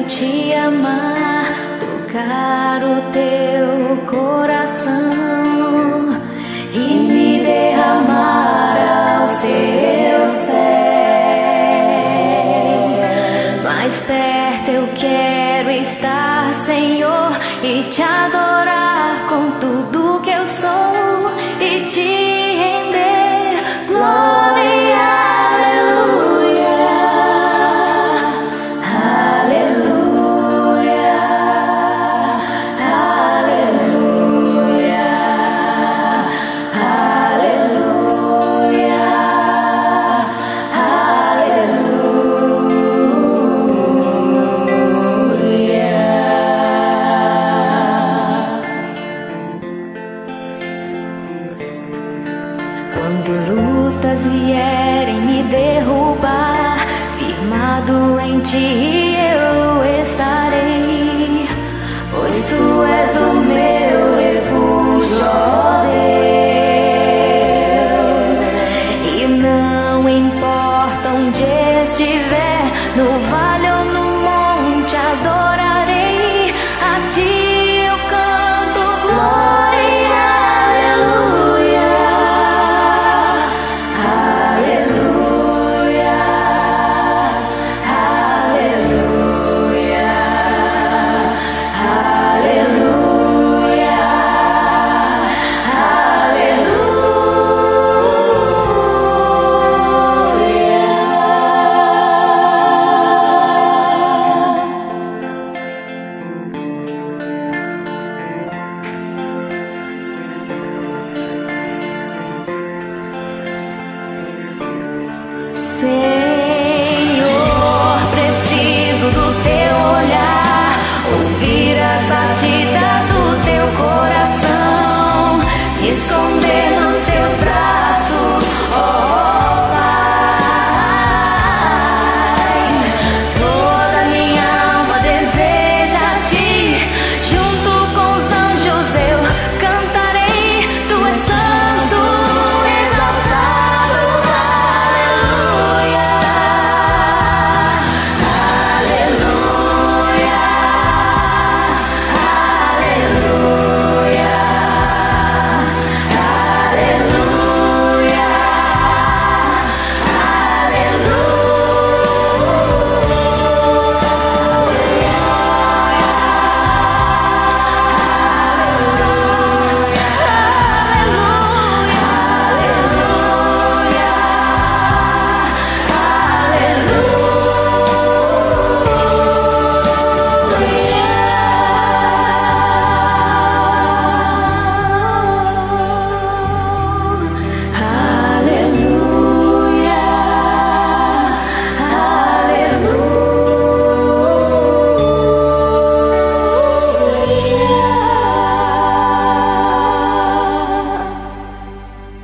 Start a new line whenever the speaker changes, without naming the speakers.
te amar, tocar o teu coração e me derramar aos seus pés. Mais perto eu quero estar, Senhor, e te adorar com tudo que eu sou e te render glória. Quando lutas vierem me derrubar, firmado em ti